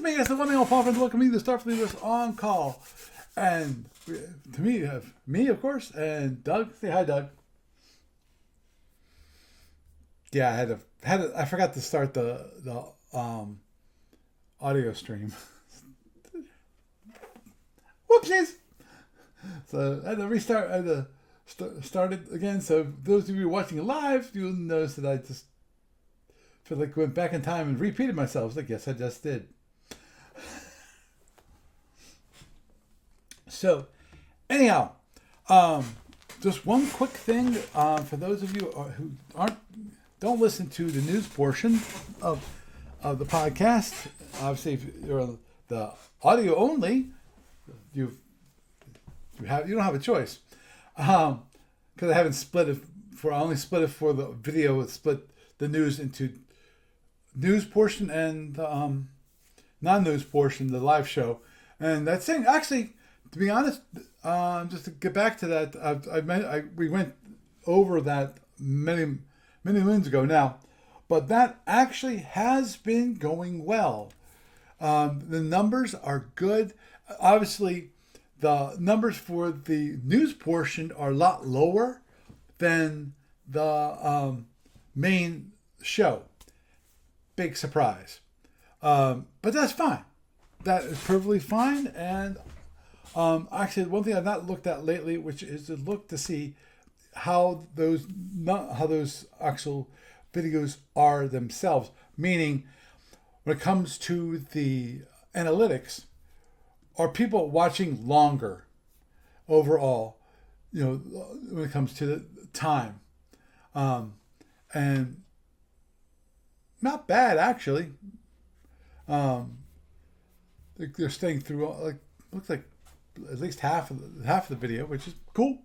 me. It's the one thing I'll pop and welcome me to Starfleet Leaders on Call. And to me, you have me, of course, and Doug. Say hi, Doug. Yeah, I forgot to start the audio stream. Whoopsies! So I had to restart. I had to start it again. So those of you watching live, you'll notice that I just feel like I went back in time and repeated myself. Like, yes, I just did. So, anyhow, just one quick thing for those of you who don't listen to the news portion of the podcast. Obviously, if you're the audio only, you don't have a choice, because I haven't split it I only split it for the video. It split the news into news portion and non-news portion, the live show, and that's thing. Actually, to be honest, just to get back to that, we went over that many moons ago now, but that actually has been going well. The numbers are good. Obviously, the numbers for the news portion are a lot lower than the main show. Big surprise. But that's fine. That is perfectly fine. And actually, one thing I've not looked at lately, which is to look to see how those actual videos are themselves. Meaning, when it comes to the analytics, are people watching longer overall? When it comes to the time, and not bad actually. They're staying through. Looks like at least half of the video, which is cool.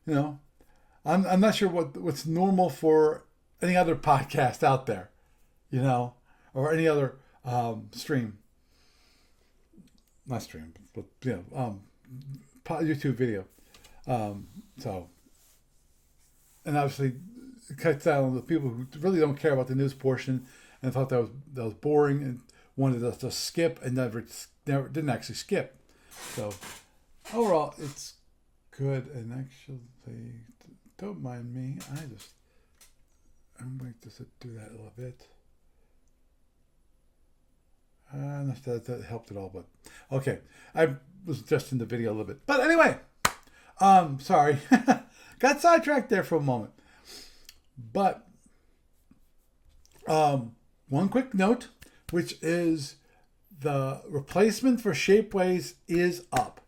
I'm not sure what's normal for any other podcast out there, or any other stream. Not stream, but YouTube video. And obviously, it cuts down on the people who really don't care about the news portion and thought that was boring and wanted us to skip and never didn't actually skip. So overall, it's good. And actually, don't mind me. I'm going to do that a little bit. Not that helped at all, but okay. I was just in the video a little bit. But anyway, sorry. Got sidetracked there for a moment. But one quick note, which is the replacement for Shapeways is up.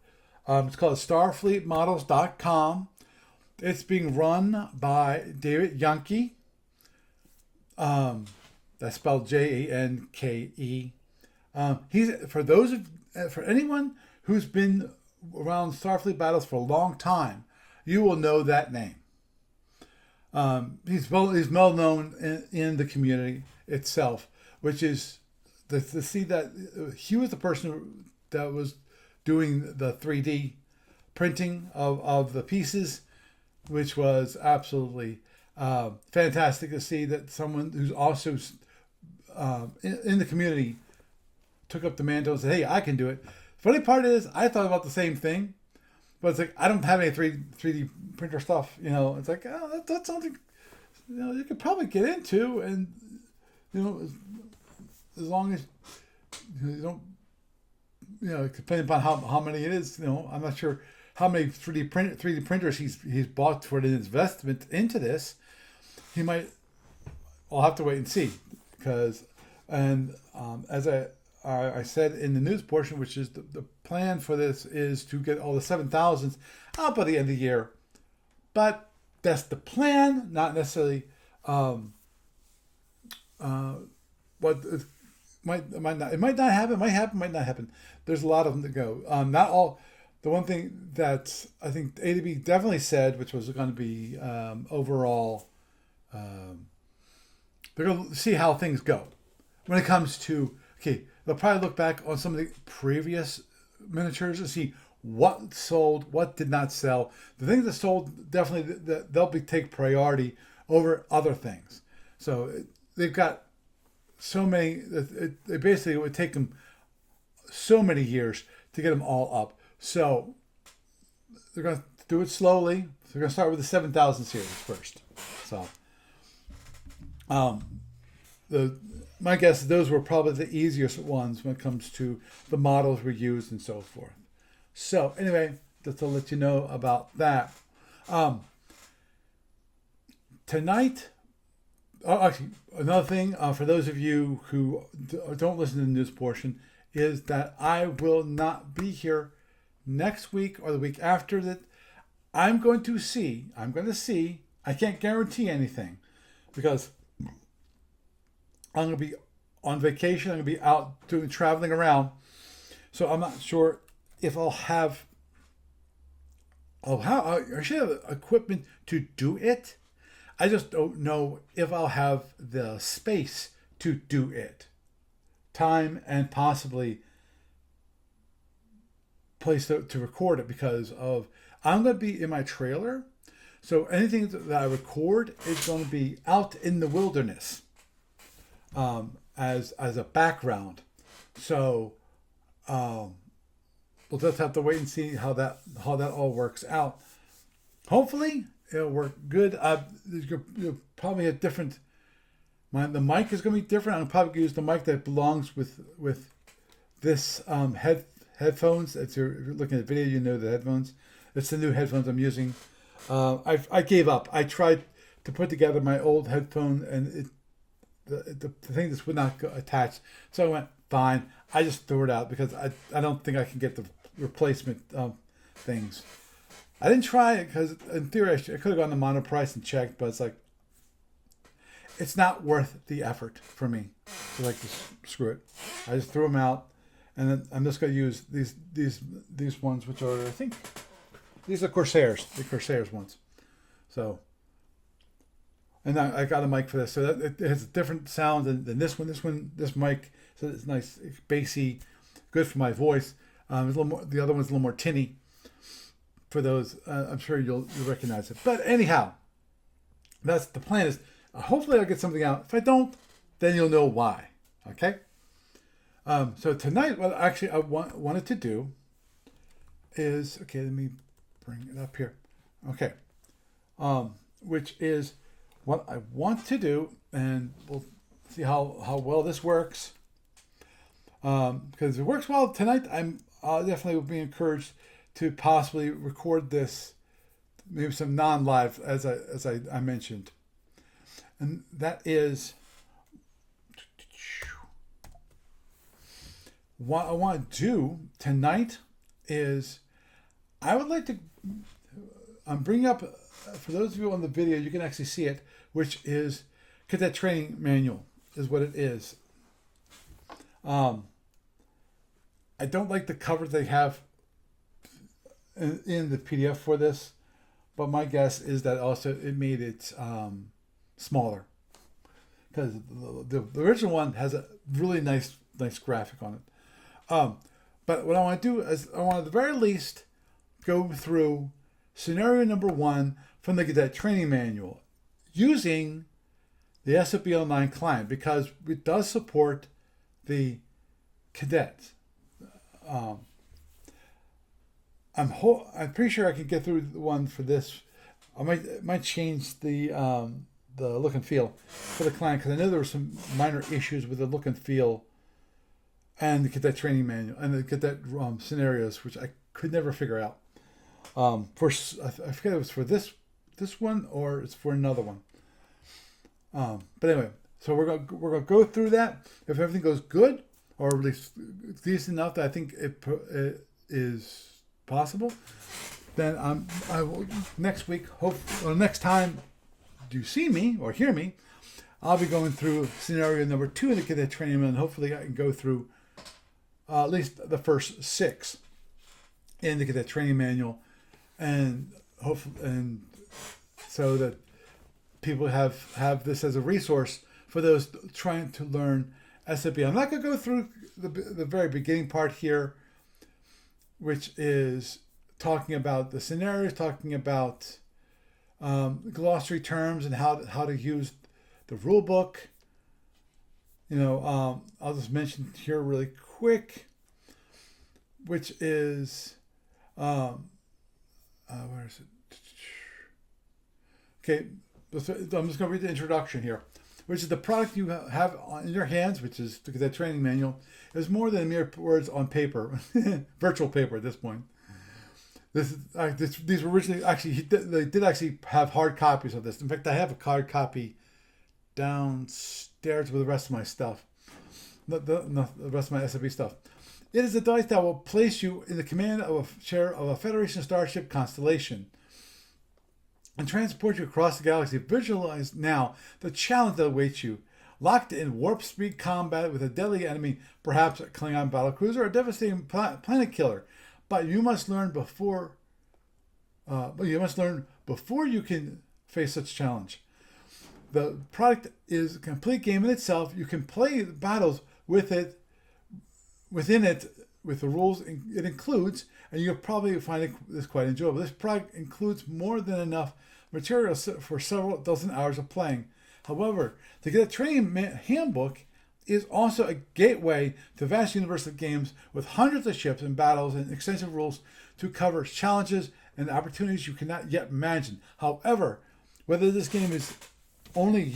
It's called starfleetmodels.com. It's being run by David Janke. That's spelled Janke. For anyone who's been around Starfleet battles for a long time, you will know that name. He's well known in the community itself, which is to see that he was the person that was doing the 3D printing of the pieces, which was absolutely fantastic to see that someone who's also in the community took up the mantle and said, hey, I can do it. Funny part is, I thought about the same thing, but it's like, I don't have any 3D printer stuff, It's like, oh, that's something, you could probably get into, and, as long as you don't, depending upon how many it is, I'm not sure how many 3D printers he's bought for his investment into this. I'll have to wait and see, as I said in the news portion, which is the plan for this is to get all the 7,000s out by the end of the year. But that's the plan, not necessarily what it might not. It might not happen. Might happen. Might not happen. There's a lot of them to go. Not all. The one thing that I think A to B definitely said, which was going to be overall, they're going to see how things go when it comes to. Okay, they'll probably look back on some of the previous miniatures and see what sold, what did not sell. The things that sold, definitely they'll take priority over other things. So they've got so many. It basically would take them so many years to get them all up. So they're going to do it slowly. So they're going to start with the 7000 series first. So my guess is those were probably the easiest ones when it comes to the models we used and so forth. So anyway, just to let you know about that. Tonight, actually, another thing for those of you who don't listen to the news portion is that I will not be here next week or the week after that. I'm going to see. I can't guarantee anything because I'm going to be on vacation. I'm going to be out traveling around. So I'm not sure if I'll have. I should have equipment to do it. I just don't know if I'll have the space to do it. Time and possibly place to record it because of I'm going to be in my trailer. So anything that I record is going to be out in the wilderness as a background. So we'll just have to wait and see how that all works out. Hopefully it'll work good. You'll probably have different. The mic is going to be different. I'm probably going to use the mic that belongs with this headphones. If you're looking at the video, you know the headphones. It's the new headphones I'm using. I gave up. I tried to put together my old headphone, and the thing just would not go attached. So I went, fine. I just threw it out because I don't think I can get the replacement things. I didn't try it because in theory I could have gone to Monoprice and checked, but it's like it's not worth the effort for me. So like, just screw it. I just threw them out, and then I'm just going to use these ones, which are, I think these are Corsairs, the Corsairs ones. So, and I got a mic for this, so that it has a different sound than this one. This mic, so it's nice, it's bassy, good for my voice. It's a little more. The other one's a little more tinny. For those, I'm sure you'll recognize it. But anyhow, that's the plan. Is hopefully I'll get something out. If I don't, then you'll know why. Okay. So tonight, what actually I wanted to do is, okay, let me bring it up here. Okay. Which is what I want to do, and we'll see how well this works. Because if it works well tonight, I definitely will be encouraged to possibly record this, maybe some non-live, as I mentioned, and that is what I want to do tonight. Is I would like to. I'm bringing up for those of you on the video, you can actually see it, which is Cadet Training Manual is what it is. I don't like the cover they have in the PDF for this, but my guess is that also it made it smaller because the original one has a really nice graphic on it. But what I want to do is I want to, at the very least, go through scenario number 1 from the Cadet Training Manual using the SFB Online Client because it does support the cadets. I'm pretty sure I can get through the one for this. I might change the look and feel for the client because I know there were some minor issues with the look and feel and the Cadet Training Manual and the Cadet scenarios, which I could never figure out. I forget if it was for this one or it's for another one. But anyway, so we're gonna go through that. If everything goes good, or at least decent enough that I think it is possible, then I will next week, next time you see me or hear me, I'll be going through scenario number 2 in the Cadet Training Manual, and hopefully I can go through at least the first 6 in the Cadet Training Manual, and so that people have this as a resource for those trying to learn SFB. I'm not going to go through the very beginning part here, which is talking about the scenarios, talking about glossary terms and how to use the rule book. I'll just mention here really quick. which is, where is it? Okay, I'm just going to read the introduction here, which is the product you have in your hands, which is the Cadet Training Manual, is more than mere words on paper, virtual paper at this point. These were originally they did actually have hard copies of this. In fact, I have a hard copy downstairs with the rest of my stuff, the rest of my SFB stuff. It is a device that will place you in the command of a share of a Federation starship constellation and transport you across the galaxy. Visualize now the challenge that awaits you. Locked in warp speed combat with a deadly enemy, perhaps a Klingon battlecruiser or a devastating planet killer. But you must learn before you can face such challenge. The product is a complete game in itself. You can play battles within it with the rules it includes, and you'll probably find this quite enjoyable. This product includes more than enough material for several dozen hours of playing. However, the Cadet Training Handbook is also a gateway to a vast universe of games with hundreds of ships and battles and extensive rules to cover challenges and opportunities you cannot yet imagine. However, whether this game is only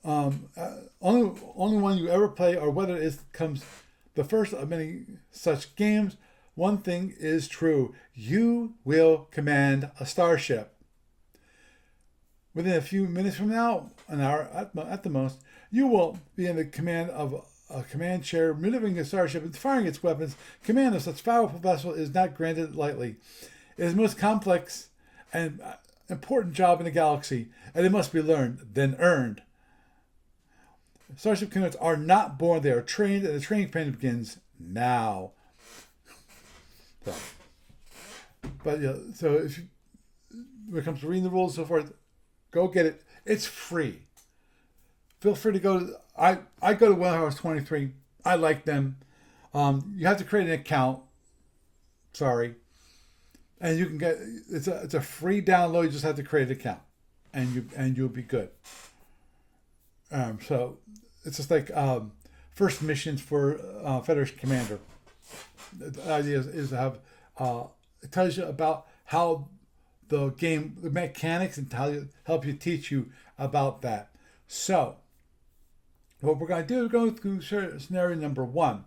one you ever play, or whether it comes the first of many such games, one thing is true: you will command a starship. Within a few minutes from now, an hour at the most, you will be in the command of a command chair, maneuvering a starship and firing its weapons. Command of such powerful vessel is not granted lightly. It is the most complex and important job in the galaxy, and it must be learned, then earned. Starship commanders are not born; they are trained, and the training plan begins now. So if when it comes to reading the rules and so forth, go get it. It's free. Feel free to go. I go to Warehouse 23. I like them. You have to create an account. Sorry, and you can get it's a free download. You just have to create an account, and you'll be good. So it's just like first missions for Federation Commander. The idea is to have it tells you about how the game, the mechanics, and help you teach you about that. So what we're going to do is go through scenario number 1.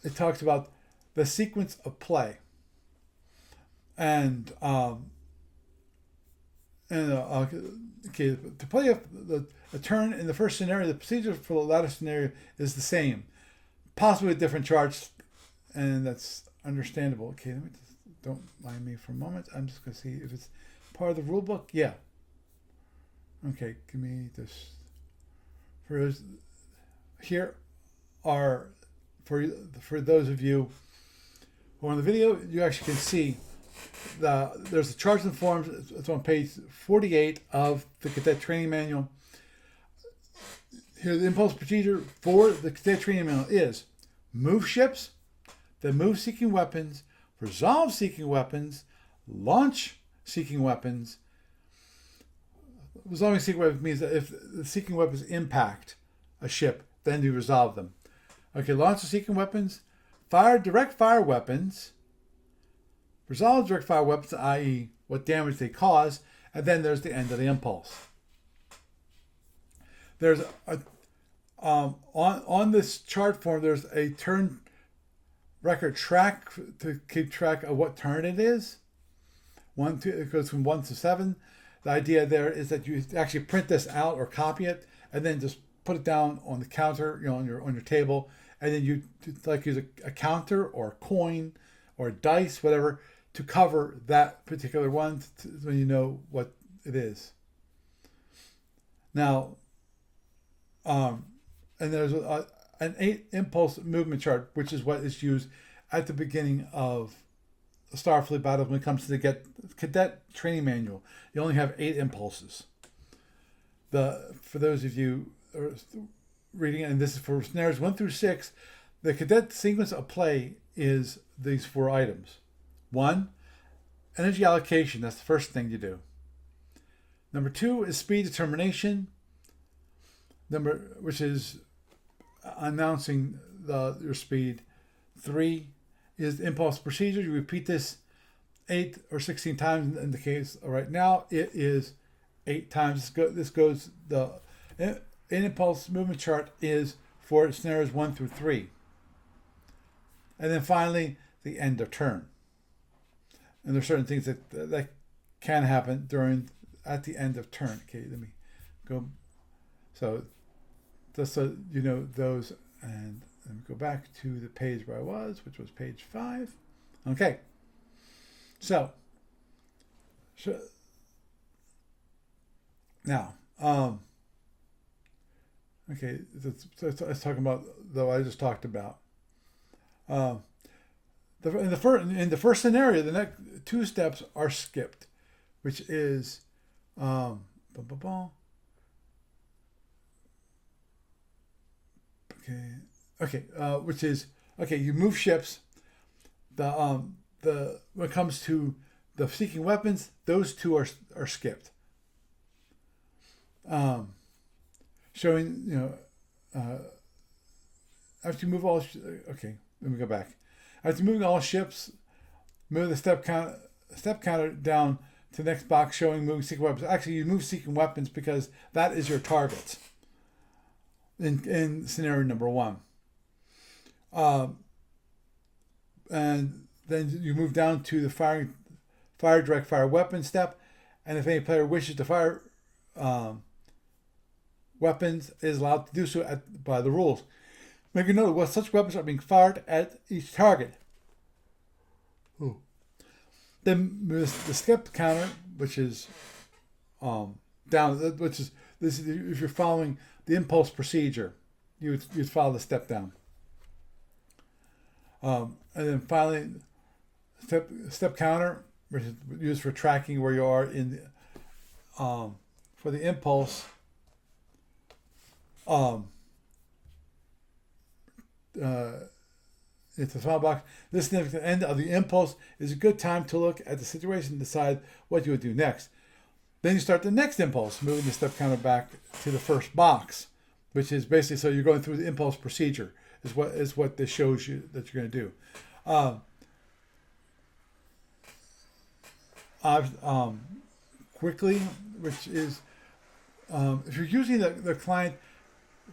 It talks about the sequence of play, and okay, to play a turn in the first scenario, the procedure for the latter scenario is the same, possibly a different charge, and that's understandable. Okay, let me just, don't mind me for a moment. I'm just going to see if it's part of the rule book. Yeah. Okay, give me this. Here are for those of you who are on the video, you actually can see there's the charge and forms. It's on page 48 of the Cadet Training Manual. Here, the impulse procedure for the Cadet Training Manual is move ships, then move seeking weapons, resolve seeking weapons, launch seeking weapons. Resolving seeking weapons means that if the seeking weapons impact a ship, then you resolve them. Okay, launch the seeking weapons, fire direct fire weapons, resolve direct fire weapons, i.e. what damage they cause, and then there's the end of the impulse. There's on this chart form, there's a turn record track to keep track of what turn it is. It goes from 1 to 7. The idea there is that you actually print this out or copy it, and then just put it down on the counter, on your table, and then you use a counter or a coin or a dice, whatever, to cover that particular one, when you know what it is. Now, and there's an 8 impulse movement chart, which is what is used at the beginning of a Starfleet battle when it comes to the Cadet Training Manual. You only have 8 impulses. For those of you who are reading it, and this is for scenarios 1 through 6, the cadet sequence of play is these 4 items. 1, energy allocation. That's the first thing you do. Number 2 is speed determination, which is announcing your speed. 3 is the impulse procedure. You repeat this 8 or 16 times. In the case right now, it is 8 times. This goes, the impulse movement chart is for scenarios 1 through 3. And then finally, the end of turn. And there's certain things that can happen at the end of turn. Okay, let me go. So just so you know those, and let me go back to the page where I was, which was page 5. Okay. So now, okay, let's talk about what I just talked about. In the first scenario, the next 2 steps are skipped, which is which is you move ships. When it comes to the seeking weapons, those 2 are skipped. Showing after you move all. Okay, let me go back. After moving all ships, move the step counter down to the next box showing moving seeking weapons. Actually, you move seeking weapons because that is your target in scenario number 1. And then you move down to the fire direct fire weapon step, and if any player wishes to fire weapons, is allowed to do so by the rules. Make a note of what such weapons are being fired at each target. Ooh. Then move the skip counter, which is down, which is this. If you're following the impulse procedure, you'd follow the step down. And then finally, step counter, which is used for tracking where you are in the, for the impulse. Into the file box. This significant end of the impulse is a good time to look at the situation and decide what you would do next. Then you start the next impulse, moving the step counter back to the first box, which is basically, so you're going through the impulse procedure is what this shows you that you're going to do. Quickly, which is if you're using the client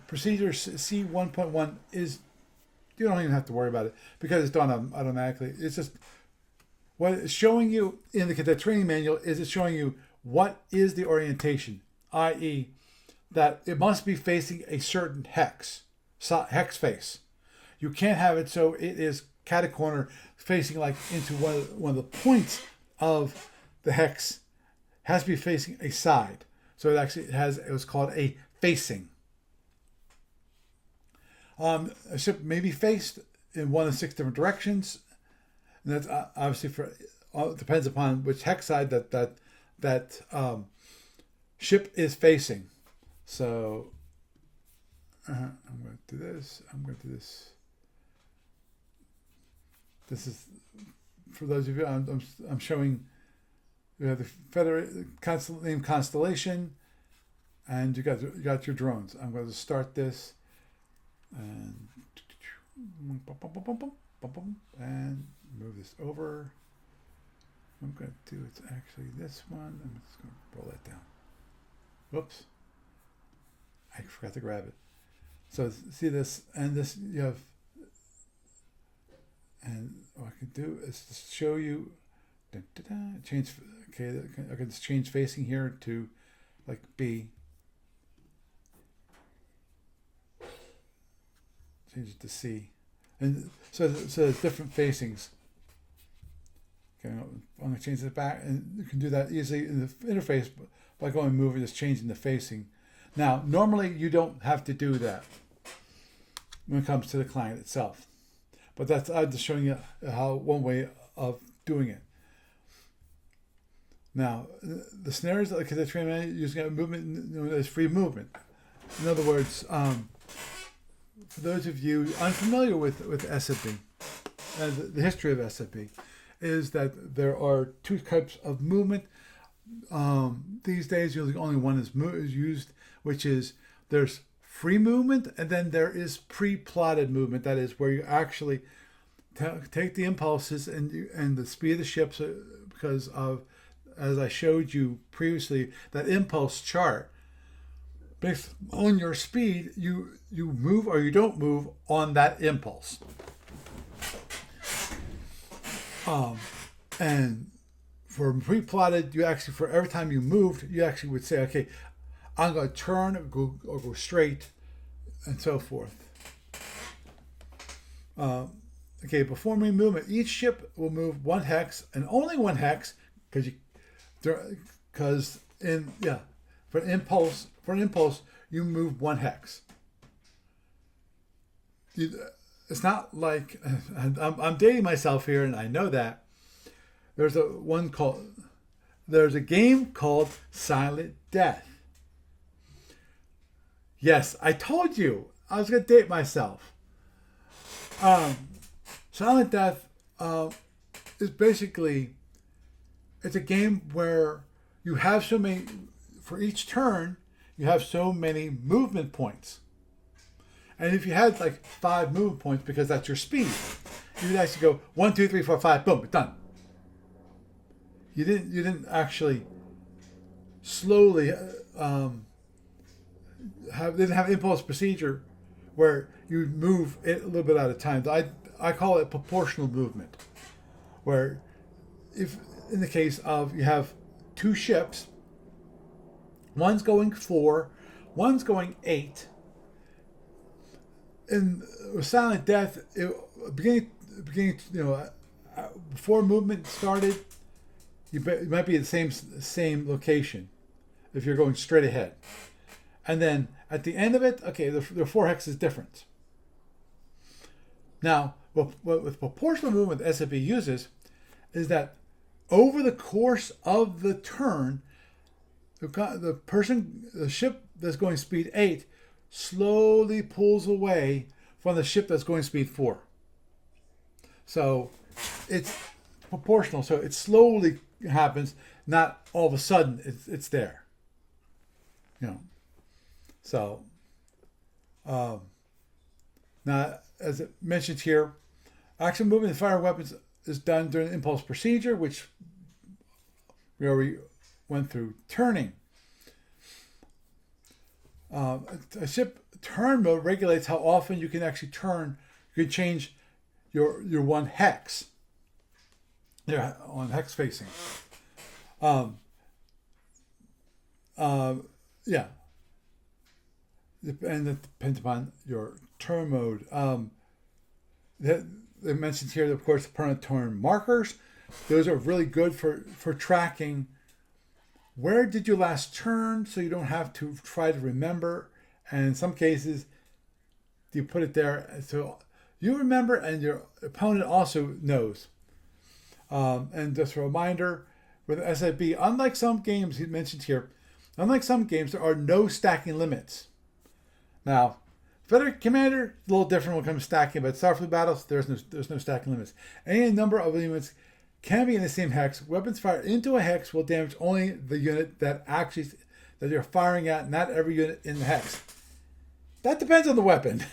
procedure C1.1 is, you don't even have to worry about it because it's done automatically. It's just what it's showing you in the Cadet Training Manual is it's showing you what is the orientation, i.e. that it must be facing a certain hex face. You can't have it so it is cat corner facing like into one of the points of the hex. It has to be facing a side. So it was called a facing. A ship may be faced in 1 of 6 different directions, and that's obviously depends upon which hex side that ship is facing. So I'm going to do this. I'm going to do this. This is for those of you. I'm showing. You have the name constellation, and you got your drones. I'm going to start this. And move this over. I'm going to do it's actually this one. I'm just going to roll that down. Whoops. I forgot to grab it. So see this and this you have, and what I can do is just show you change. Okay, I can just change facing here to like B. Change it to C, and so there's different facings. Okay, I'm going to change it back, and you can do that easily in the interface by going and moving, just changing the facing. Now, normally you don't have to do that when it comes to the client itself, but I'm just showing you how one way of doing it. Now, the scenarios like the training manual using a movement known as free movement. In other words, for those of you unfamiliar with SFB and the history of SFB, is that there are 2 types of movement. These days, usually only one is used, which is there's free movement, and then there is pre-plotted movement. That is where you actually take the impulses and the speed of the ships, because of, as I showed you previously, that impulse chart. Based on your speed, you move or you don't move on that impulse. And for pre-plotted, you actually, for every time you moved, you actually would say, okay, I'm going to turn or go straight, and so forth. Okay, performing movement, each ship will move 1 hex and only 1 hex, because for an impulse you move 1 hex. It's not like, I'm dating myself here, and I know that there's a game called Silent Death. Yes, I told you I was going to date myself. Silent Death is basically, it's a game where you have so many, for each turn, you have so many movement points. And if you had like 5 movement points, because that's your speed, you would actually go 1, 2, 3, 4, 5, boom, done. You didn't actually slowly didn't have impulse procedure where you move it a little bit at a time. I call it proportional movement, where if in the case of you have 2 ships, one's going 4, one's going 8. In Silent Death, beginning, before movement started, you might be at the same location if you're going straight ahead, and then at the end of it, okay, the 4 hexes difference. Now, what proportional movement SFB uses is that over the course of the turn, the ship that's going speed 8 slowly pulls away from the ship that's going speed 4. So it's proportional. So it slowly happens, not all of a sudden it's there. So now, as it mentioned here, action movement and fire weapons is done during impulse procedure, which we already went through. Turning. A ship turn mode regulates how often you can actually turn. You can change your 1 hex. Yeah, on hex facing. Yeah. And it depends upon your turn mode. They mentioned here, of course, permanent turn markers. Those are really good for tracking where did you last turn, so you don't have to try to remember. And in some cases, you put it there so you remember and your opponent also knows. And just a reminder, with SFB, unlike some games he mentioned here, there are no stacking limits. Now, Federate Commander, a little different when it comes to stacking, but Starfleet battles, there's no stacking limits. Any number of units can be in the same hex. Weapons fired into a hex will damage only the unit that you're firing at, not every unit in the hex. That depends on the weapon,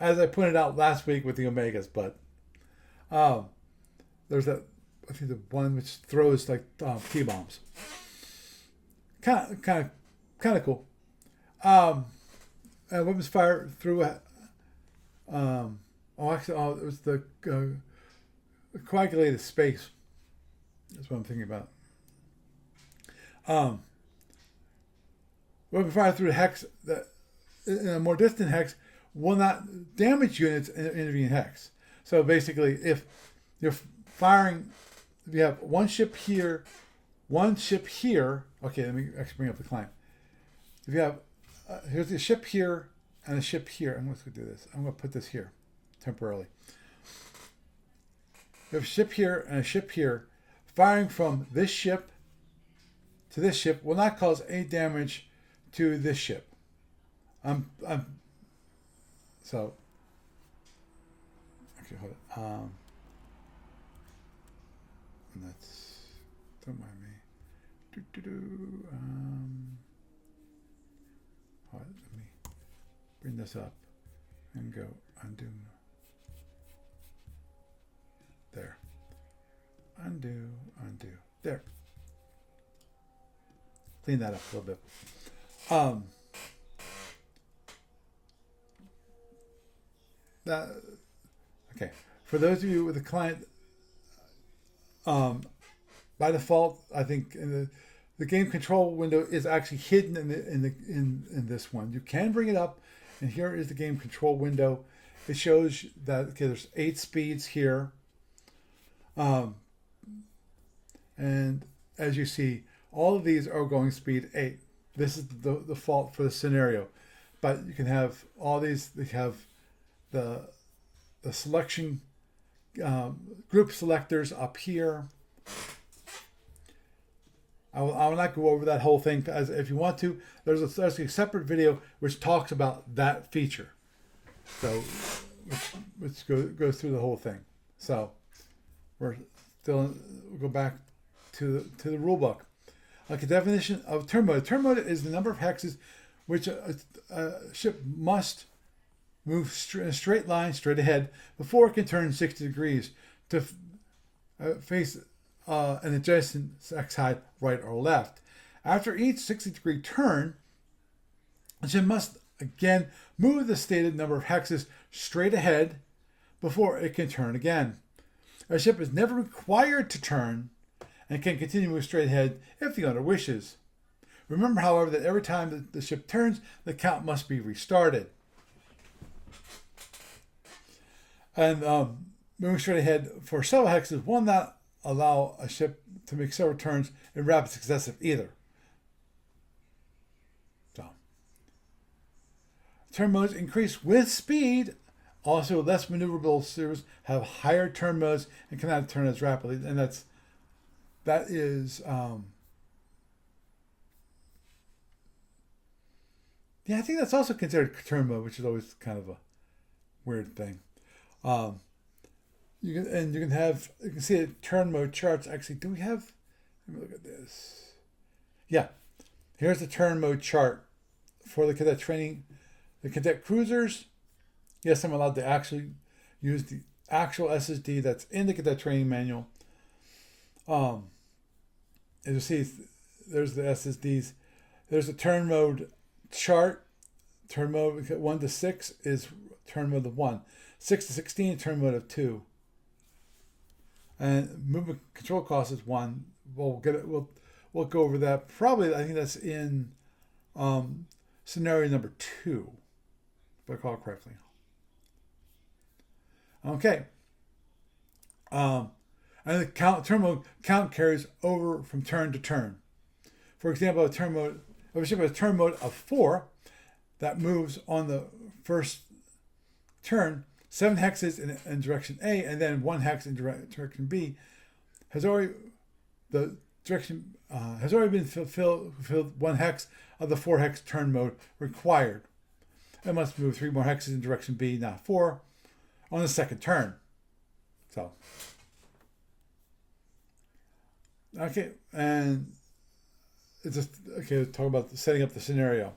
as I pointed out last week with the Omegas. But there's I think the one which throws like T-bombs. Kind of cool. Weapons fire through. It was the coagulated space. That's what I'm thinking about. Weapon fire through the hex that in a more distant hex will not damage units in an intervening hex. So basically, if you're firing, if you have one ship here. Okay, let me actually bring up the client. If you have here's a ship here and a ship here. I'm going to do this. I'm going to put this here temporarily. You have a ship here and a ship here. Firing from this ship to this ship will not cause any damage to this ship. So okay, hold it. That's, don't mind me. All right, let me bring this up and go undo. There. Undo, undo. There. Clean that up a little bit. Okay. For those of you with a client, by default, I think the game control window is actually hidden in this one. You can bring it up, and here is the game control window. It shows that there's 8 speeds here, and as you see, all of these are going speed 8. This is the default for the scenario, but you can have all these. They have the selection group selectors up here. I will not go over that whole thing. As if you want to, there's a separate video which talks about that feature. So, which goes through the whole thing. So, we'll go back to the rule book. Like a definition of turn mode. Turn mode is the number of hexes which a ship must move in a straight line, straight ahead, before it can turn 60 degrees to face an adjacent side, right or left. After each 60-degree turn, the ship must again move the stated number of hexes straight ahead before it can turn again. A ship is never required to turn and can continue to move straight ahead if the owner wishes. Remember, however, that every time the ship turns, the count must be restarted. And moving straight ahead for several hexes will not allow a ship to make several turns in rapid succession either. So, turn modes increase with speed. Also, less maneuverable series have higher turn modes and cannot turn as rapidly, and that is I think that's also considered turn mode, which is always kind of a weird thing. You can see the turn mode charts. Actually, do we have? Let me look at this. Yeah, here's the turn mode chart for the cadet training, the cadet cruisers. Yes, I'm allowed to actually use the actual SSD that's in the cadet training manual. As you see, there's the SSDs. There's a turn mode chart. Turn mode 1 to 6 is turn mode of 1. 6 to 16, turn mode of 2. And movement control cost is 1. We'll go over that. Probably, I think that's in scenario number 2, if I recall correctly. Okay. And the turn mode count carries over from turn to turn. For example, a ship has a turn mode of 4 that moves on the first turn 7 hexes in direction A and then 1 hex in direction B has already been fulfilled 1 hex of the 4 hex turn mode required. It must move 3 more hexes in direction B, not 4, on the second turn. So, okay, and it's just okay. Talk about setting up the scenario.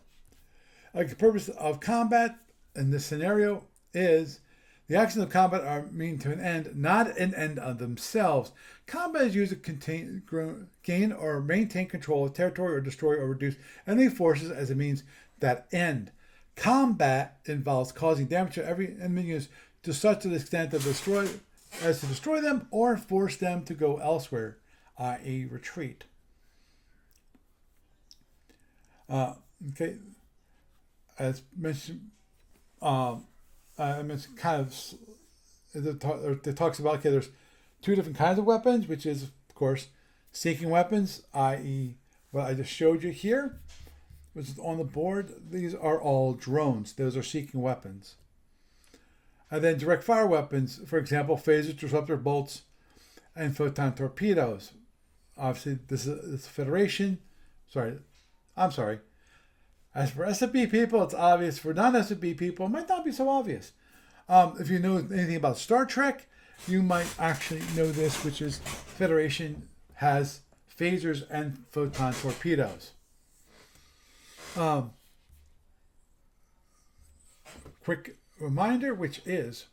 Like the purpose of combat in this scenario is the actions of combat are mean to an end, not an end of themselves. Combat is used to gain or maintain control of territory or destroy or reduce enemy forces as a means that end. Combat involves causing damage to every enemy unit to such an extent as to destroy them or force them to go elsewhere, i.e. retreat. Okay, as mentioned, I mentioned kind of it talks about, okay, there's 2 different kinds of weapons, which is, of course, seeking weapons, i.e. what I just showed you here, which is on the board. These are all drones. Those are seeking weapons. And then direct fire weapons, for example, phasers, disruptor bolts, and photon torpedoes. Obviously, this is Federation. I'm sorry. As for SFB people, it's obvious. For non-SFB people, it might not be so obvious. If you know anything about Star Trek, you might actually know this, which is Federation has phasers and photon torpedoes. Quick reminder, which is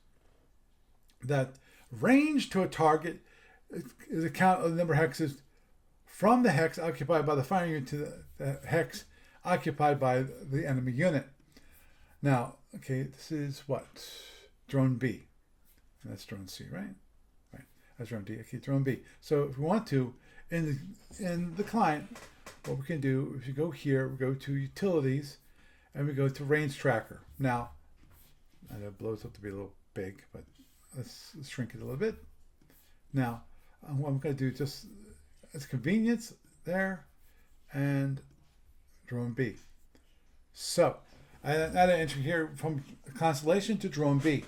that Range to a target is a count of the number of hexes from the hex occupied by the firing unit to the hex occupied by the enemy unit. Now, okay, this is what? Drone B. And that's drone C, right? Right. That's drone D. Okay, drone B. So if we want to, in the client, what we can do, if you go here, we go to Utilities, and we go to Range Tracker. Now, I know it blows up to be a little big, but let's shrink it a little bit. Now, what I'm going to do, just as convenience there, and drone B. So, I add an entry here from Constellation to drone B.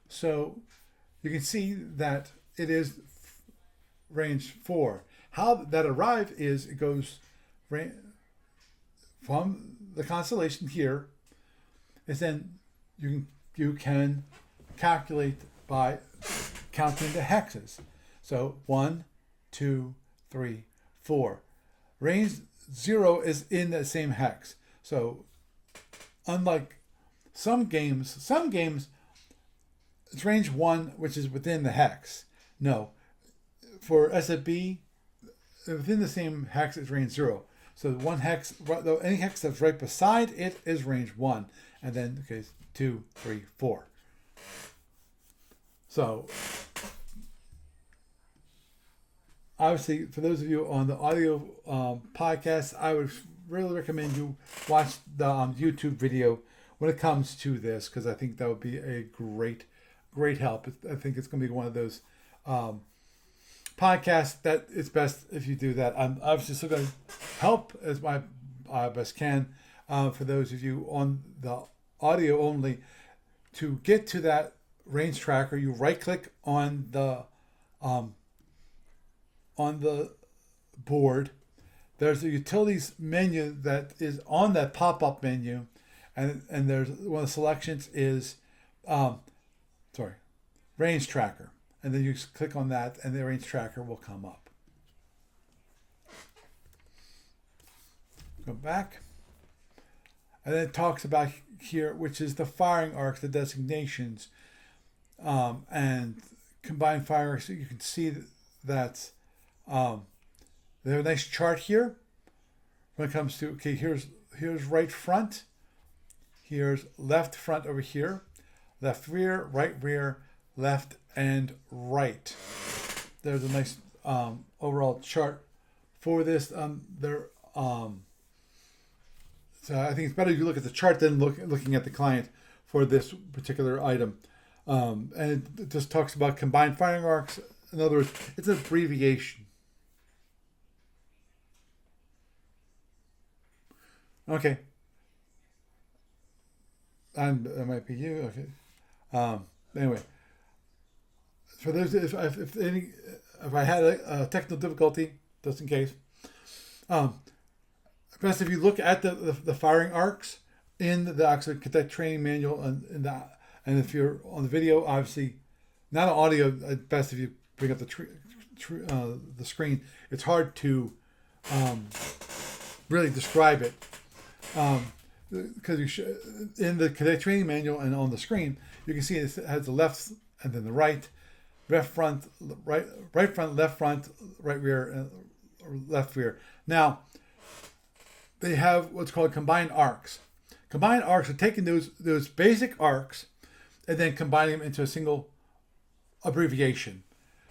So, you can see that it is range 4. How that arrive is it goes from the constellation here, is then you can calculate by counting the hexes. So 1, 2, 3, 4. Range 0 is in the same hex. So unlike some games it's range 1, which is within the hex. No, for SFB, within the same hex is range 0. So one hex, any hex that's right beside it is range 1. And then, okay, 2, 3, 4. So, obviously, for those of you on the audio podcast, I would really recommend you watch the YouTube video when it comes to this, because I think that would be a great help. I think it's going to be one of those podcasts that it's best if you do that. I'm obviously still going to help as my best can for those of you on the audio only. To get to that range tracker, you right click on the board. There's a utilities menu that is on that pop-up menu, and there's one of the selections is range tracker, and then you just click on that and the range tracker will come up. Go back, and then it talks about here, which is the firing arcs, the designations, and combined firing arcs. So you can see that they have a nice chart here when it comes to, okay, here's right front, here's left front over here, left rear, left and right. There's a nice overall chart for this. So I think it's better you look at the chart than looking at the client for this particular item. And it just talks about combined firing arcs. In other words, it's an abbreviation. Okay. And that might be you. Okay. Anyway, for those, if I had a technical difficulty, just in case, best if you look at the firing arcs in the actual Cadet Training Manual, and if you're on the video, obviously, not on audio. Best if you bring up the screen. It's hard to really describe it. Because in the Cadet Training Manual and on the screen, you can see it has the left and then the right front, right front, left front, right rear, left rear. Now, they have what's called combined arcs. Combined arcs are taking those basic arcs and then combining them into a single abbreviation.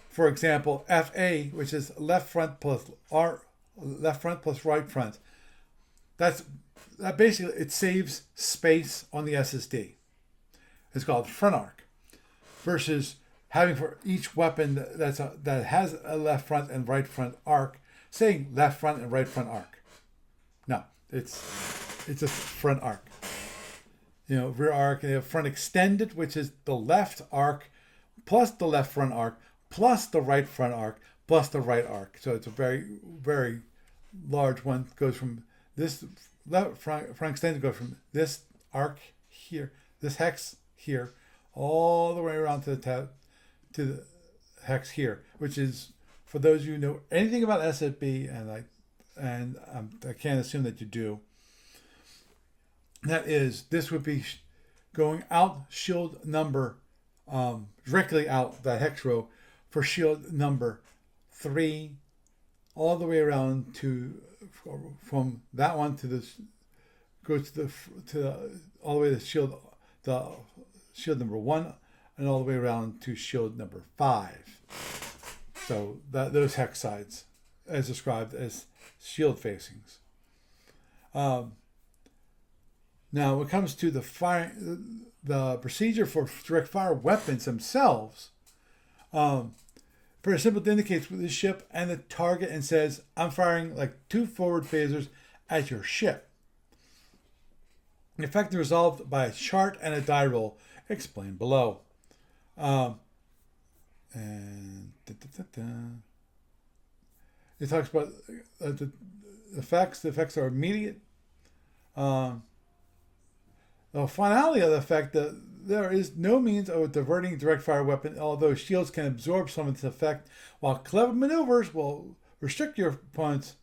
For example, FA, which is left front plus right front. That basically, it saves space on the SSD. It's called front arc. Versus having for each weapon that has a left front and right front arc, saying left front and right front arc. No, it's just front arc. Rear arc, and you have front extended, which is the left arc plus the left front arc plus the right front arc plus the right arc. So it's a very, very large one. It goes from this left front extended, goes from this arc here, this hex here, all the way around to the hex here, which is, for those of you who know anything about SFB, and I can't assume that you do, that is, this would be going out shield number directly out that hex row for shield number 3, all the way around to, from that one to this, goes all the way to the shield number 1, and all the way around to shield number 5. So those hex sides, as described as shield facings. Now, when it comes to the procedure for direct fire weapons themselves, pretty simple. It indicates with the ship and the target and says, I'm firing like 2 forward phasers at your ship. The effect is resolved by a chart and a die roll, explained below. It talks about the effects. The effects are immediate. The finality of the effect, that there is no means of diverting a direct fire weapon, although shields can absorb some of this effect, while clever maneuvers will restrict your opponent's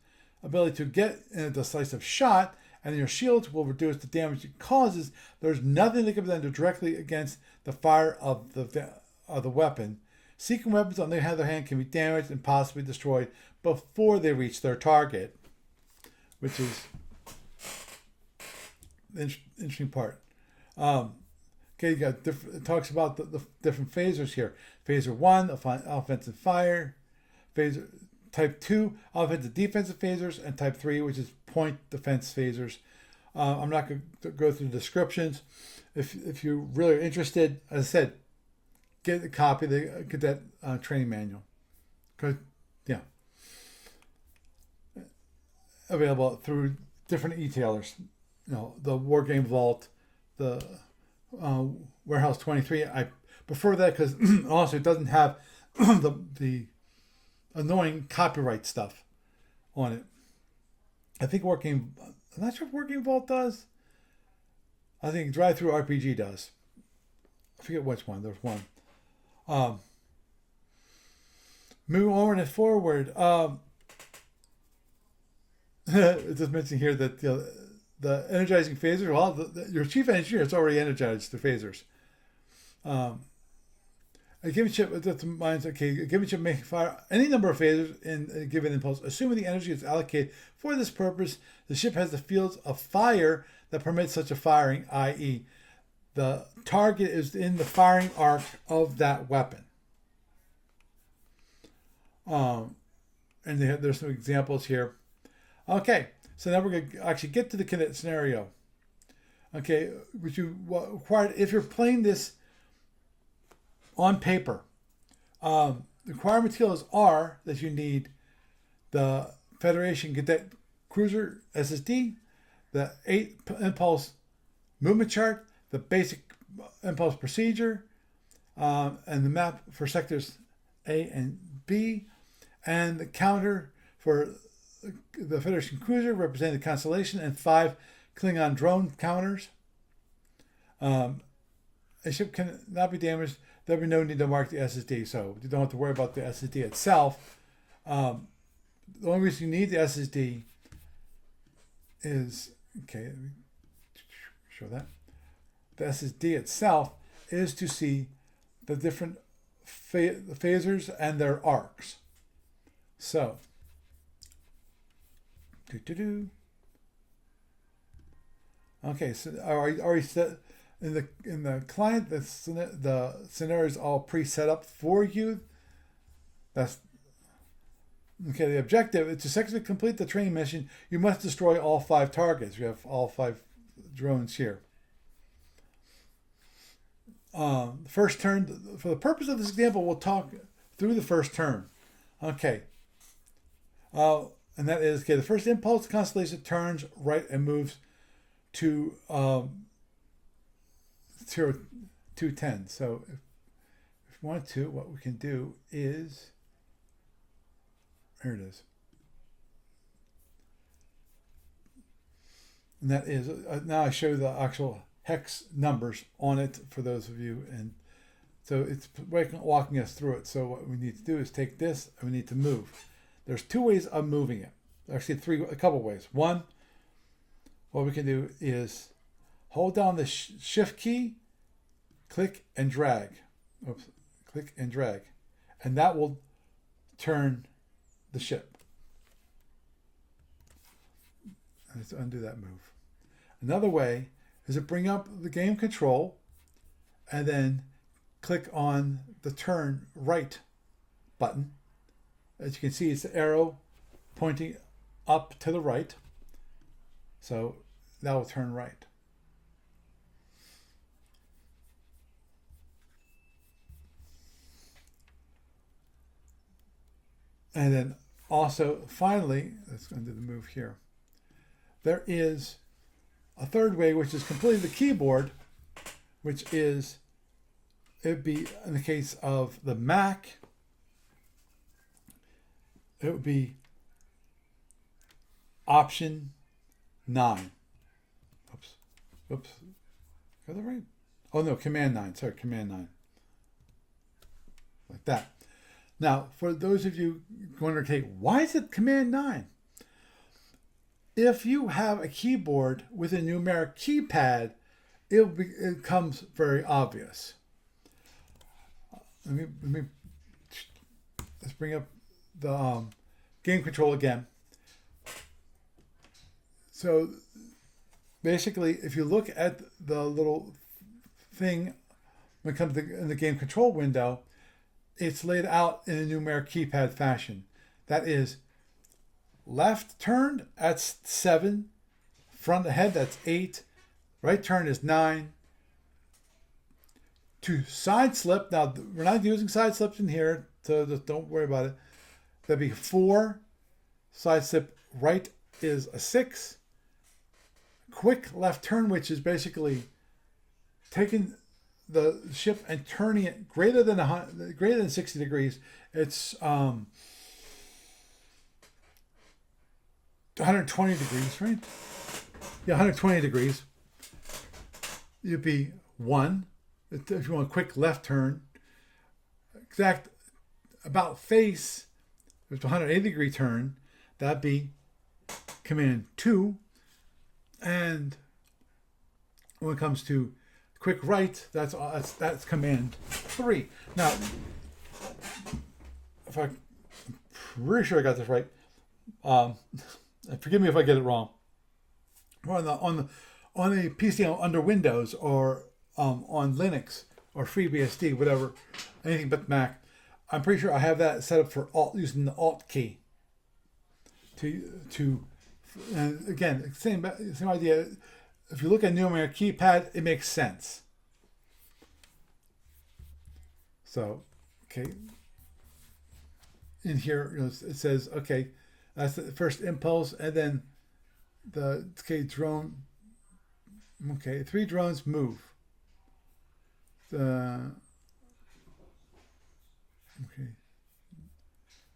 ability to get in a decisive shot, and your shields will reduce the damage it causes. There's nothing that can be done directly against the fire of the weapon. Seeking weapons, on the other hand, can be damaged and possibly destroyed before they reach their target, which is the interesting part. You got it talks about the different phasers here. Phaser 1, offensive fire. Phaser Type 2, offensive defensive phasers, and Type 3, which is point defense phasers. I'm not going to go through the descriptions. If you're really interested, as I said, get a copy of the Cadet Training Manual. Available through different e-tailers. The War Game Vault, the Warehouse 23. I prefer that because also it doesn't have the annoying copyright stuff on it. I think I'm not sure if War Game Vault does. I think Drive Through RPG does. I forget which one. There's one. Moving on and forward. It just mentioned here that the energizing phasers. Well, your chief engineer has already energized the phasers. A given ship, a given ship may fire any number of phasers in a given impulse, assuming the energy is allocated for this purpose. The ship has the fields of fire that permit such a firing, i.e., the target is in the firing arc of that weapon. And there's some examples here. Okay, so now we're going to actually get to the cadet scenario. Okay, which you required if you're playing this on paper. The required materials are that you need the Federation Cadet Cruiser SSD, the 8 impulse movement chart, the basic impulse procedure, and the map for sectors A and B, and the counter for the Federation Cruiser representing the constellation, and 5 Klingon drone counters. A ship cannot be damaged. There'll be no need to mark the SSD, so you don't have to worry about the SSD itself. The only reason you need the SSD is, okay, let me show that. The SSD itself is to see the different phasers and their arcs. So, okay, so I already set in the client. The scenario is all pre-set up for you. That's okay. The objective is to successfully complete the training mission. You must destroy all 5 targets. You have all 5 drones here. First turn. For the purpose of this example, we'll talk through the first turn. Okay. And that is, okay, the first impulse constellation turns right and moves to 210. So if we want to, what we can do is, here it is. And that is, now I show the actual hex numbers on it for those of you. And so it's walking us through it. So what we need to do is take this and we need to move. There's 2 ways of moving it. Actually, a couple ways. One, what we can do is hold down the shift key, click and drag. oops, click and drag, and that will turn the ship. Let's undo that move. Another way is to bring up the game control and then click on the turn right button. As you can see, it's the arrow pointing up to the right. So that will turn right. And then also, finally, let's undo the move here. There is a third way, which is completely the keyboard, which is, it would be in the case of the Mac, it would be Option 9. Oops. Got that right? Oh no, Command 9. Sorry, Command 9. Like that. Now, for those of you wondering, okay, why is it Command 9? If you have a keyboard with a numeric keypad, it becomes very obvious. Let's bring up the game control again. So basically, if you look at the little thing when it comes to in the game control window, it's laid out in a numeric keypad fashion. That is, left turn, that's 7. Front ahead, that's 8. Right turn is 9. To side slip, now we're not using side slips in here, so just don't worry about it. That'd be 4. Side slip right is a 6. Quick left turn, which is basically taking the ship and turning it greater than 60 degrees. It's 120 degrees, right? Yeah, 120 degrees. You'd be 1. If you want a quick left turn, exact about face, if it's a 180 degree turn, that'd be Command 2. And when it comes to quick right, that's Command 3. Now, I'm pretty sure I got this right. Forgive me if I get it wrong. On a PC under Windows or on Linux or FreeBSD, whatever, anything but Mac, I'm pretty sure I have that set up for Alt, using the Alt key. And again, same idea. If you look at numeric keypad, it makes sense. So, okay, in here it says, okay, that's the first impulse, and then drone. Okay, 3 drones move. Okay,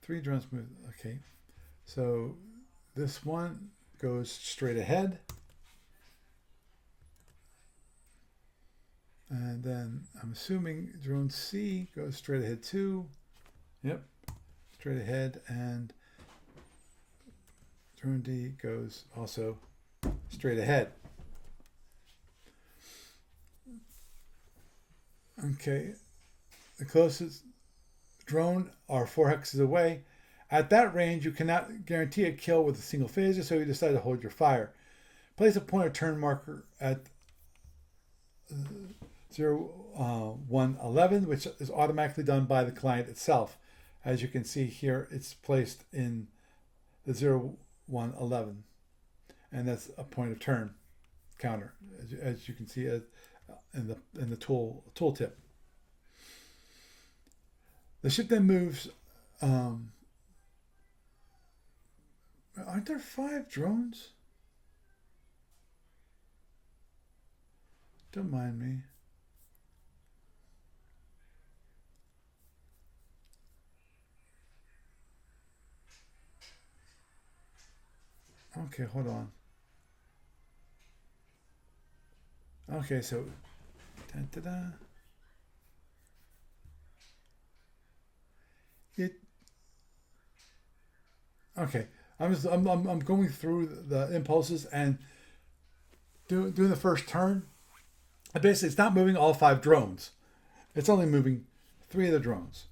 3 drones move. Okay, so this one goes straight ahead, and then I'm assuming drone C goes straight ahead too. Yep, straight ahead, and drone D goes also straight ahead. Okay, the closest drone are 4 hexes away. At that range, you cannot guarantee a kill with a single phaser, so you decide to hold your fire. Place a pointer turn marker at 0111, which is automatically done by the client itself. As you can see here, it's placed in the 0111, and that's a point of turn counter, as you can see in the tooltip. The ship then moves. Aren't there 5 drones? Don't mind me. Okay, hold on. Okay, so okay. I'm going through the impulses and doing the first turn. And basically, it's not moving all 5 drones. It's only moving 3 of the drones.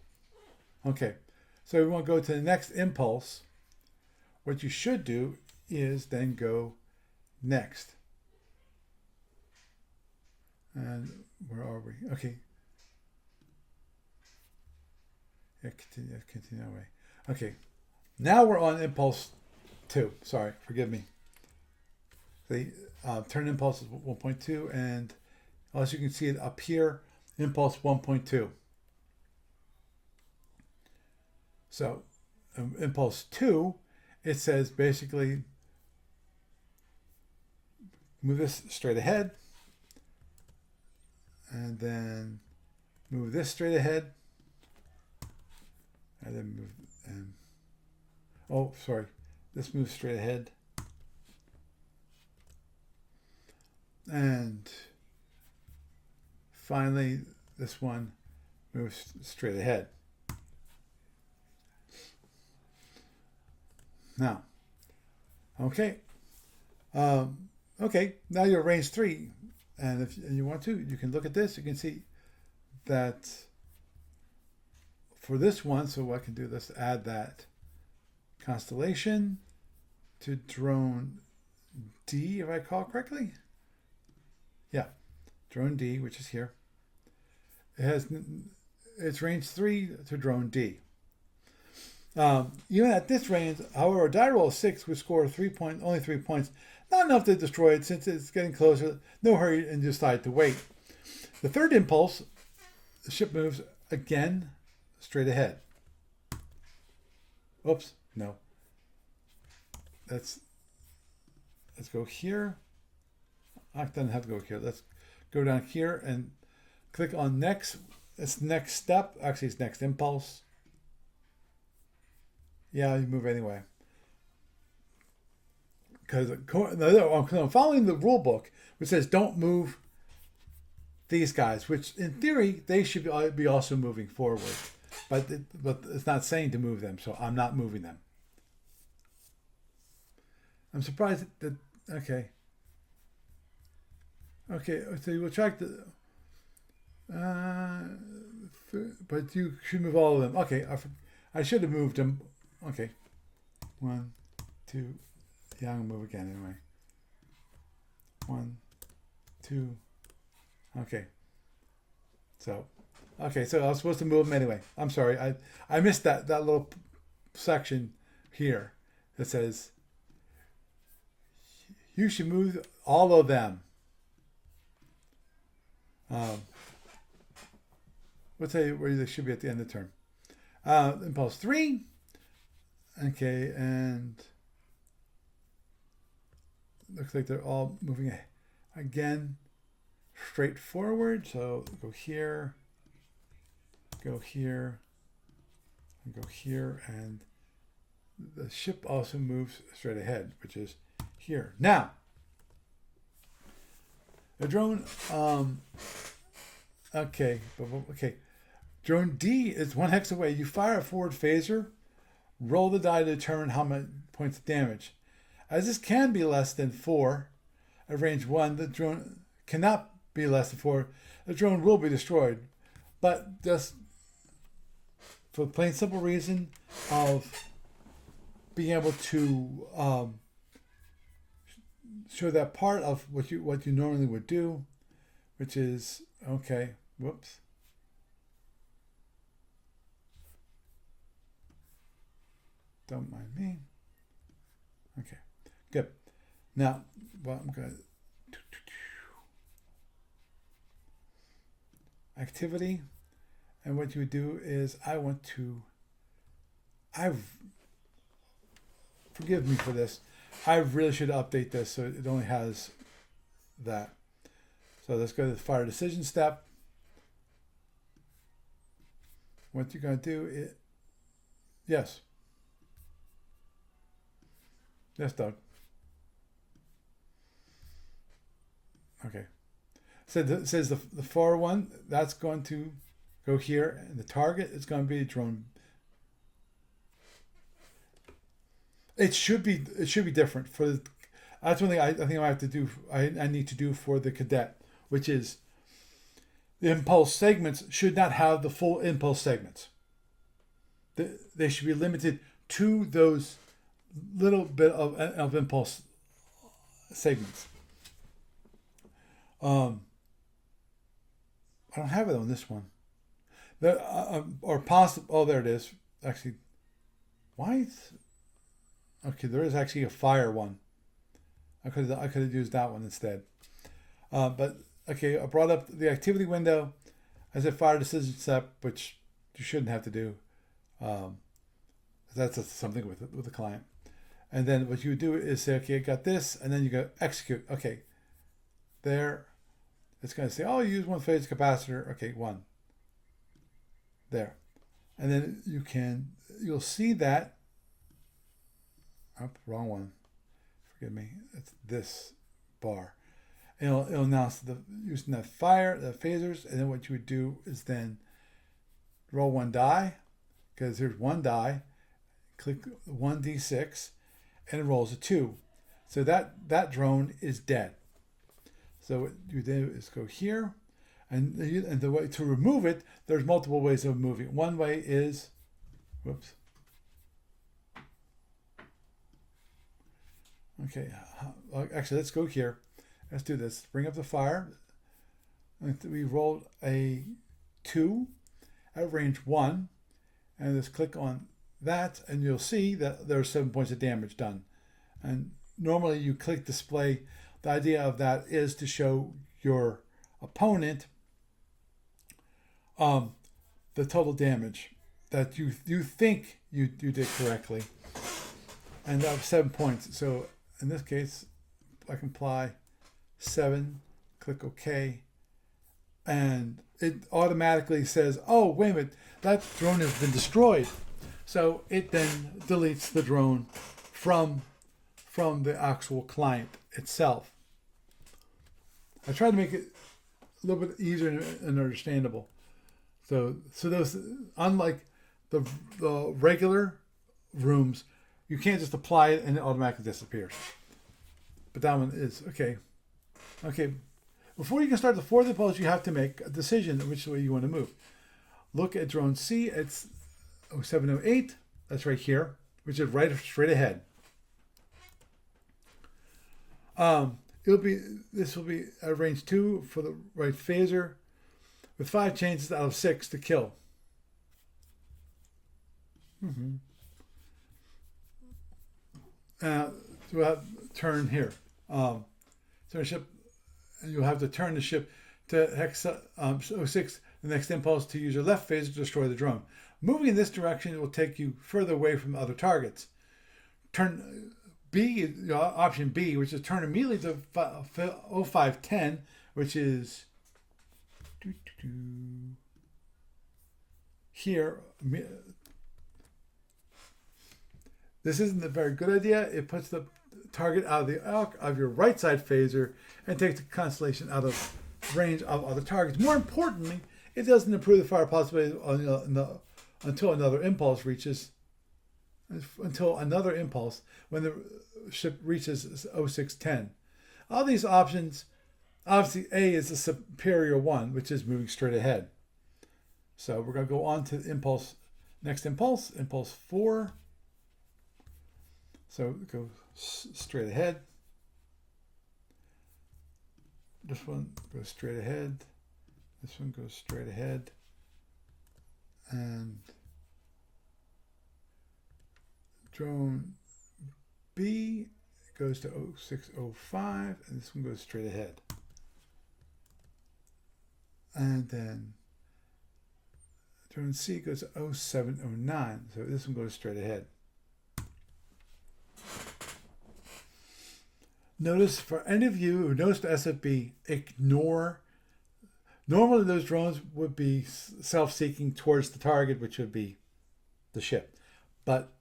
Okay, so we want to go to the next impulse. What you should do is then go next. And where are we? Okay. Yeah, continue away. Okay, now we're on impulse 2. Sorry, forgive me. The turn impulse is 1.2, and as you can see it up here, impulse 1.2. So impulse 2, it says basically move this straight ahead, and then move this straight ahead, and then move, and oh, sorry, this moves straight ahead, and finally this one moves straight ahead. Now, okay, okay, now you're range 3, and if you want to, you can look at this. You can see that for this one, so what I can do, let's add that constellation to drone D, if I recall correctly. Yeah, drone D, which is here. It's range 3 to drone D. Even at this range, however, a die roll of 6 would score only 3 points. Not enough to destroy it since it's getting closer. No hurry and decide to wait. The third impulse, the ship moves again straight ahead. Oops, no. Let's go here. I don't have to go here. Let's go down here and click on next. It's next step. Actually, it's next impulse. Yeah, you move anyway. Because I'm following the rule book, which says don't move these guys, which in theory, they should be also moving forward. But it's not saying to move them, so I'm not moving them. I'm surprised that, okay. Okay, so you will track the, but you should move all of them. Okay, I should have moved them. Okay, 1, 2, yeah, I'm gonna move again anyway. 1, 2, okay. So I was supposed to move them anyway. I'm sorry, I missed that little section here that says you should move all of them. We'll tell you where they should be at the end of the turn. Impulse 3. Okay, and looks like they're all moving again straight forward. So go here, and go here, and the ship also moves straight ahead, which is here. Now, the drone, okay. Drone D is 1 hex away. You fire a forward phaser, roll the die to determine how many points of damage. As this can be less than 4 at range 1, the drone cannot be less than 4. The drone will be destroyed. But just for the plain simple reason of being able to show that part of what you normally would do, which is, okay, whoops. Don't mind me. Okay, good. Now, well, I'm going to activity, and what you would do is forgive me for this. I really should update this so it only has that. So let's go to the fire decision step. What you're going to do is, yes. Yes, Doug. Okay. So it says the far one, that's going to go here, and the target is going to be drone. It should be different for. That's one thing I think I have to do. I need to do for the cadet, which is the impulse segments should not have the full impulse segments. They should be limited to those little bit of impulse segments. I don't have it on this one. Or possible. Oh, there it is. Actually, why? Okay, there is actually a fire one. I could have used that one instead. But okay, I brought up the activity window. I said fire decision step, which you shouldn't have to do. That's something with the client. And then what you would do is say, okay, I got this, and then you go execute. Okay, there. It's going to say, oh, you use one phase capacitor. Okay, one. There. And then you'll see that. Oh, wrong one. Forgive me. It's this bar. And it'll announce using that fire, the phasers, and then what you would do is then roll one die, because there's one die. Click 1d6, and it rolls a 2. So that drone is dead. So what you do is go here, and the way to remove it, there's multiple ways of moving it. One way is, whoops. Okay, actually, let's go here. Let's do this. Bring up the fire. We rolled a 2 at range 1, and just click on that, and you'll see that there are 7 points of damage done. And normally you click display. The idea of that is to show your opponent the total damage that you think you did correctly. And that was 7 points. So in this case, I can apply 7, click OK, and it automatically says, oh, wait a minute, that drone has been destroyed. So it then deletes the drone from the actual client itself. I try to make it a little bit easier and understandable. So those, unlike the regular rooms, you can't just apply it and it automatically disappears. But that one is okay. Okay, before you can start the fourth impulse, you have to make a decision which way you want to move. Look at drone C. It's 0708. That's right here, which is right straight ahead. This will be at range 2 for the right phaser, with 5 chances out of 6 to kill. We'll have turn here. Turn ship. You'll have to turn the ship to hex 06. The next impulse to use your left phaser to destroy the drone. Moving in this direction will take you further away from other targets. Turn B, option B, which is turn immediately to 0510, which is here. This isn't a very good idea. It puts the target out of the arc of your right side phaser and takes the constellation out of range of other targets. More importantly, it doesn't improve the fire possibility until another impulse when the ship reaches 0610. All these options, obviously A is the superior one, which is moving straight ahead. So we're going to go on to next impulse 4. So go straight ahead. This one goes straight ahead. This one goes straight ahead. And drone B goes to 0605, and this one goes straight ahead. And then drone C goes to 0709, so this one goes straight ahead. Notice, for any of you who knows the SFB, ignore. Normally those drones would be self-seeking towards the target, which would be the ship. But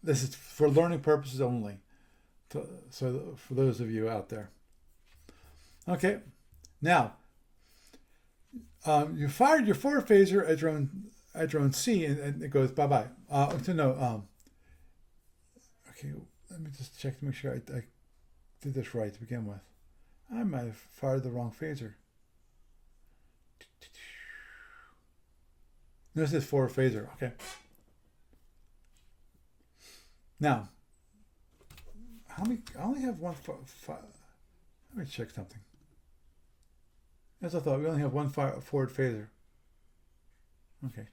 this is for learning purposes only. So for those of you out there. Okay, now you fired your forward phaser at drone C, and it goes bye-bye. Okay, let me just check to make sure I did this right to begin with. I might have fired the wrong phaser. This is forward phaser. Okay. Now, how many? I only have one. Let me check something. As I thought, we only have one forward phaser. Okay.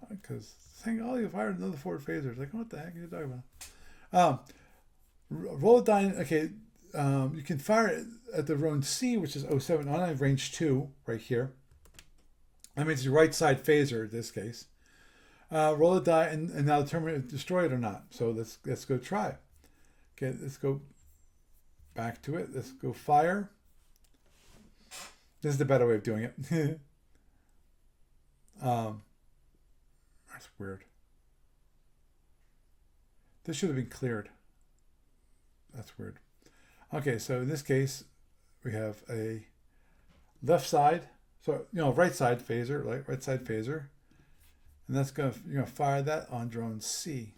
Because saying, oh, you fired another forward phaser. It's like, what the heck are you talking about? Roll the die. Okay. You can fire it at the zone C, which is 07 on range 2, right here. That means your right side phaser in this case. Roll the die and now determine if destroy it or not. So let's go try. Okay, let's go back to it. Let's go fire. This is the better way of doing it. That's weird. This should have been cleared. That's weird. Okay, so in this case, we have a left side, so right side phaser, right side phaser, and that's you're gonna fire that on drone C.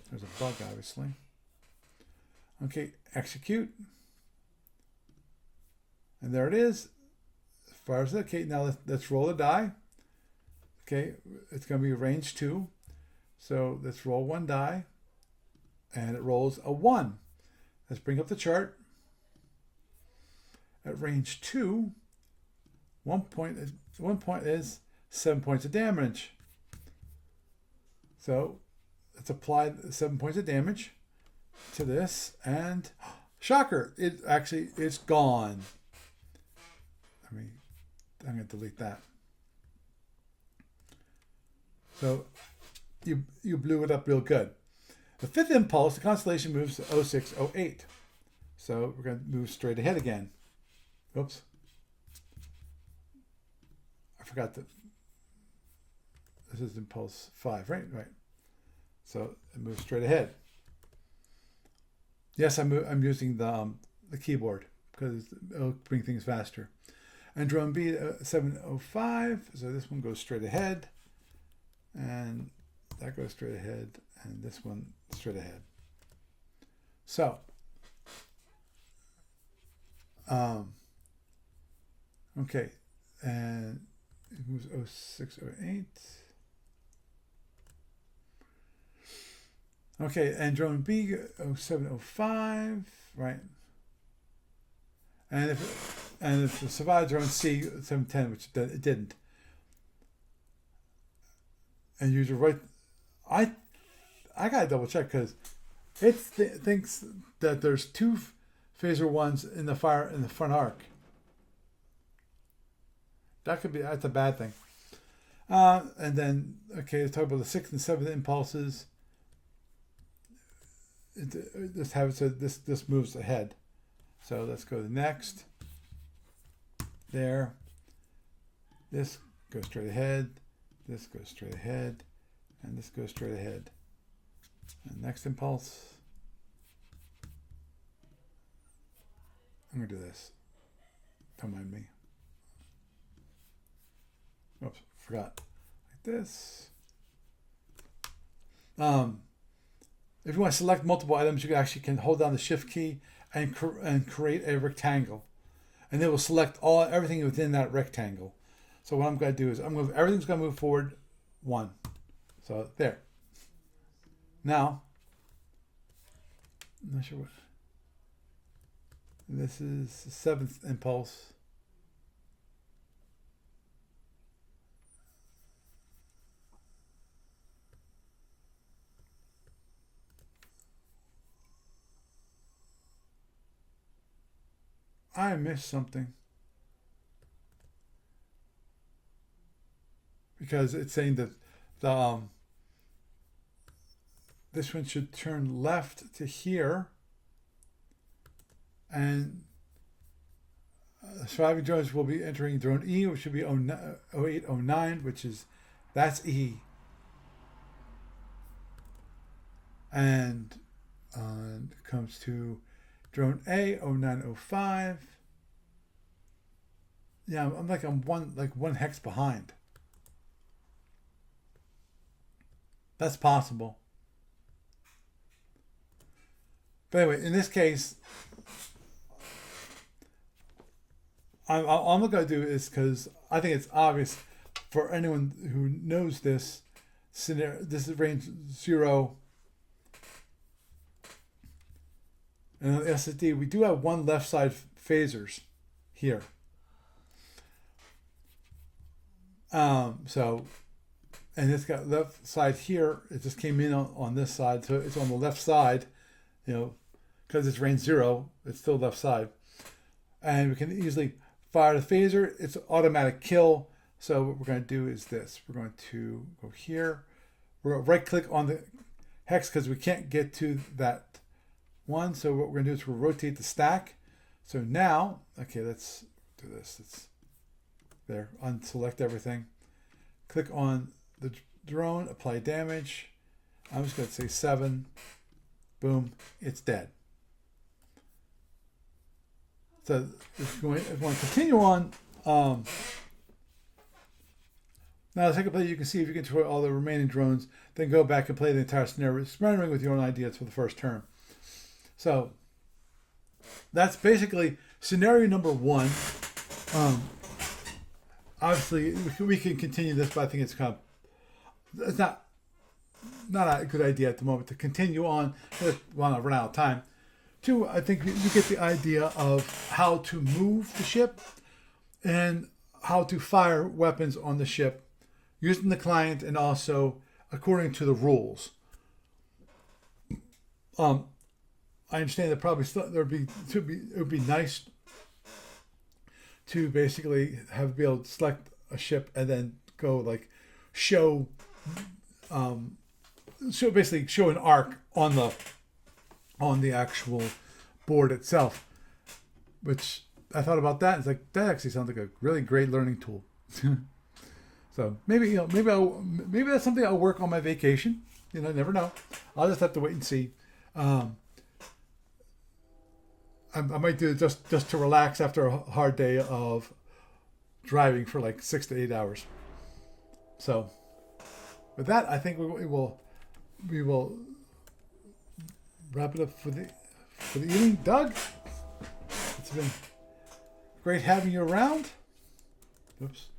There's a bug, obviously. Okay, execute, and there it is. Fires it. Okay, now let's roll the die. Okay, it's gonna be range 2, so let's roll one die, and it rolls a 1. Let's bring up the chart. At range 2, 1 point is 7 points of damage. So let's apply 7 points of damage to this, and shocker, it's gone. I'm going to delete that. So you blew it up real good. The fifth impulse, the constellation moves to 0608. So we're going to move straight ahead again. Oops. I forgot that. This is impulse 5, right? Right. So it moves straight ahead. Yes, I'm using the keyboard because it'll bring things faster. And drone B 705. So this one goes straight ahead. And that goes straight ahead. And this one straight ahead. So, okay, and it moves 0608. Okay, and drone B 0705, right? And if it survives drone C 710, which it didn't, and use your right, I gotta double check because it thinks that there's 2 phaser 1s in the front arc. That's a bad thing. And then let's talk about the 6th and 7th impulses. This moves ahead. So let's go to the next. There. This goes straight ahead. This goes straight ahead, and this goes straight ahead. And next impulse, I'm going to do this. Don't mind me. Oops, forgot. Like this. If you want to select multiple items, you can hold down the Shift key and create a rectangle. And it will select everything within that rectangle. So what I'm going to do is everything's going to move forward 1. So there. Now, I'm not sure what. This is the 7th impulse. I missed something. Because it's saying that this one should turn left to here, and surviving drones will be entering drone E, which should be 0809, that's E. And it comes to drone A 0905. Yeah, I'm one hex behind. That's possible. But anyway, in this case, all I'm going to do is, because I think it's obvious for anyone who knows this scenario, this is range 0. And on the SSD, we do have one left side phasers here. And it's got left side here. It just came in on this side, so it's on the left side, because it's range 0, it's still left side. And we can easily fire the phaser. It's automatic kill. So what we're going to do is this. We're going to go here. We're going to right click on the hex because we can't get to that one. So what we're going to do is we'll rotate the stack. So now, okay, let's do this. Let's there, unselect everything. Click on the drone, apply damage. I'm just going to say 7. Boom, it's dead. So if you want to continue on, now the second play, you can see if you can destroy all the remaining drones, then go back and play the entire scenario, experimenting with your own ideas for the first turn. So that's basically scenario number 1. Obviously, we can continue this, but I think it's not a good idea at the moment to continue on. Well, I'll run out of time. 2, I think you get the idea of how to move the ship and how to fire weapons on the ship using the client and also according to the rules. I understand that probably it would be nice to basically be able to select a ship and then go show an arc on the actual board itself, which I thought about that. It's like, that actually sounds like a really great learning tool. So maybe that's something I'll work on my vacation. Never know. I'll just have to wait and see. I might do it just to relax after a hard day of driving for 6 to 8 hours. So with that, I think we will wrap it up for the evening. Doug, it's been great having you around. Oops.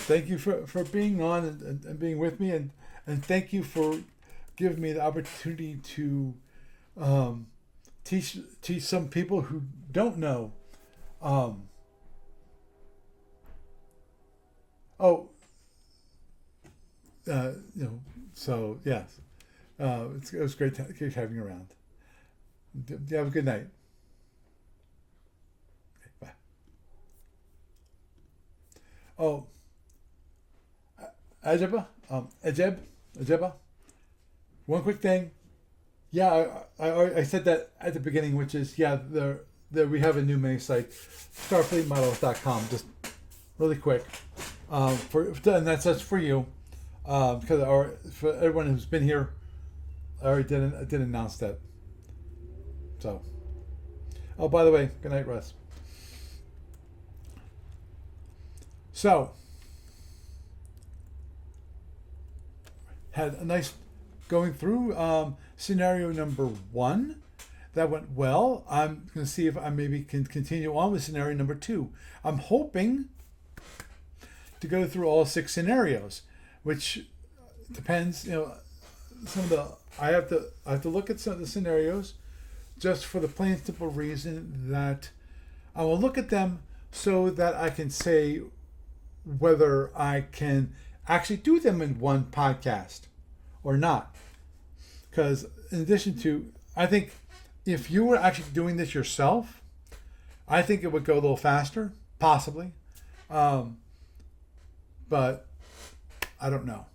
Thank you for being on and being with me, and thank you for giving me the opportunity to teach some people who don't know. So yes, it was great having you around. You have a good night. Okay, bye. Oh, Ajeba. One quick thing. Yeah, I said that at the beginning, which is, there we have a new mini site, starfleetmodels.com. Just really quick, and that's for you, because for everyone who's been here, I already did announce that. So, by the way, good night, Russ. So, had a nice going through scenario number 1. That went well. I'm going to see if I maybe can continue on with scenario number 2. I'm hoping to go through all 6 scenarios, which depends. I have to look at some of the scenarios, just for the plain and simple reason that I will look at them so that I can say whether I can actually do them in one podcast or not. Because in addition to, I think if you were actually doing this yourself, I think it would go a little faster, possibly. But I don't know.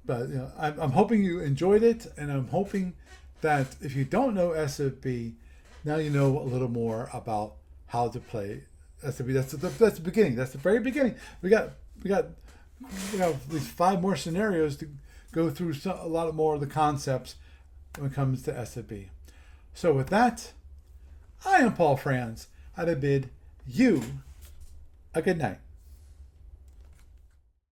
But I'm hoping you enjoyed it, and I'm hoping that if you don't know SFB, now you know a little more about how to play SFB. That's the beginning. That's the very beginning. We got at least 5 more scenarios to go through a lot more of the concepts when it comes to SFB. So with that, I am Paul Franz. I'd bid you a good night.